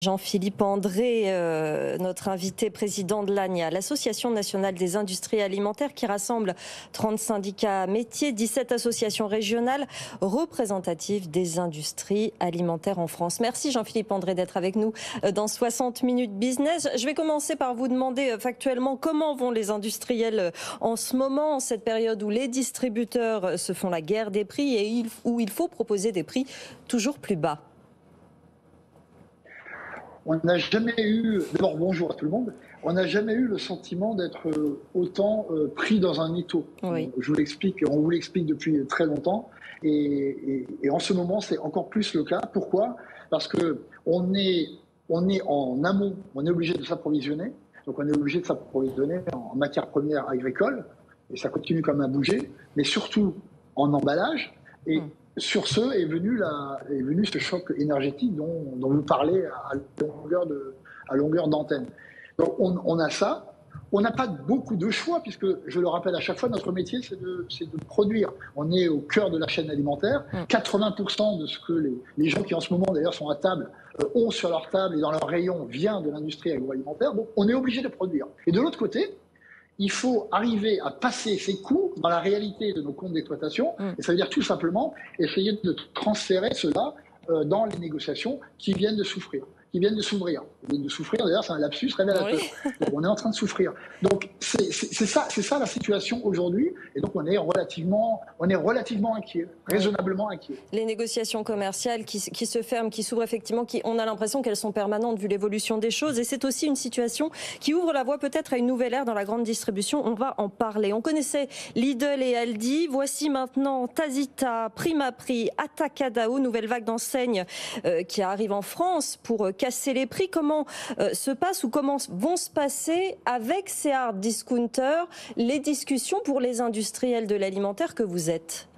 Jean-Philippe André, notre invité président de l'ANIA, l'Association nationale des industries alimentaires qui rassemble 30 syndicats métiers, 17 associations régionales représentatives des industries alimentaires en France. Merci Jean-Philippe André d'être avec nous dans 60 minutes business. Je vais commencer par vous demander factuellement comment vont les industriels en ce moment, en cette période où les distributeurs se font la guerre des prix et où il faut proposer des prix toujours plus bas. On n'a jamais eu, d'abord bonjour à tout le monde, on n'a jamais eu le sentiment d'être autant pris dans un étau. Oui. Je vous l'explique, on vous l'explique depuis très longtemps et en ce moment c'est encore plus le cas. Pourquoi? Parce qu'on est en amont, on est obligé de s'approvisionner, donc on est obligé de s'approvisionner en matières premières agricoles et ça continue comme à bouger, mais surtout en emballage et sur ce est venu ce choc énergétique dont vous parlez à longueur d'antenne. Donc on a ça. On n'a pas beaucoup de choix puisque, je le rappelle à chaque fois, notre métier c'est de produire. On est au cœur de la chaîne alimentaire. 80% de ce que les gens qui en ce moment d'ailleurs sont à table ont sur leur table et dans leur rayon vient de l'industrie agroalimentaire. Donc on est obligé de produire. Et de l'autre côté, il faut arriver à passer ces coûts dans la réalité de nos comptes d'exploitation. Et ça veut dire tout simplement essayer de transférer cela dans les négociations qui viennent de souffrir. Qui viennent de s'ouvrir. D'ailleurs, c'est un lapsus révélateur. Oui. Donc, on est en train de souffrir. Donc, c'est ça la situation aujourd'hui. Et donc, on est relativement inquiet, raisonnablement inquiet. Les négociations commerciales qui se ferment, qui s'ouvrent effectivement, on a l'impression qu'elles sont permanentes vu l'évolution des choses. Et c'est aussi une situation qui ouvre la voie peut-être à une nouvelle ère dans la grande distribution. On va en parler. On connaissait Lidl et Aldi. Voici maintenant Tazita, Primoprix, Atacadão, nouvelle vague d'enseignes qui arrive en France pour casser les prix. Comment se passe ou comment vont se passer avec ces hard discounters les discussions pour les industriels de l'alimentaire que vous êtes?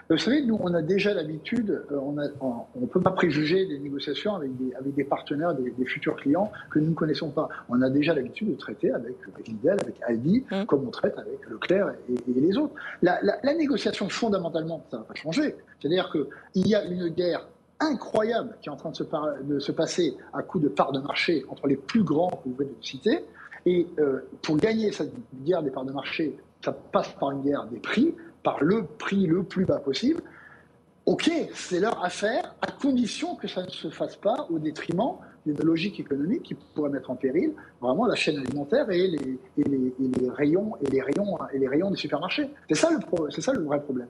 Vous savez, nous, on a déjà l'habitude, on ne peut pas préjuger des négociations avec des partenaires, des futurs clients que nous ne connaissons pas. On a déjà l'habitude de traiter avec Lidl, avec Aldi, comme on traite avec Leclerc et les autres. La négociation, fondamentalement, ça ne va pas changer. C'est-à-dire qu'il y a une guerre incroyable qui est en train de se passer à coup de parts de marché entre les plus grands que vous venez de citer. Et pour gagner cette guerre des parts de marché, ça passe par une guerre des prix, par le prix le plus bas possible. Ok, c'est leur affaire, à condition que ça ne se fasse pas au détriment d'une logique économique qui pourrait mettre en péril vraiment la chaîne alimentaire et les rayons des supermarchés. C'est ça le vrai problème.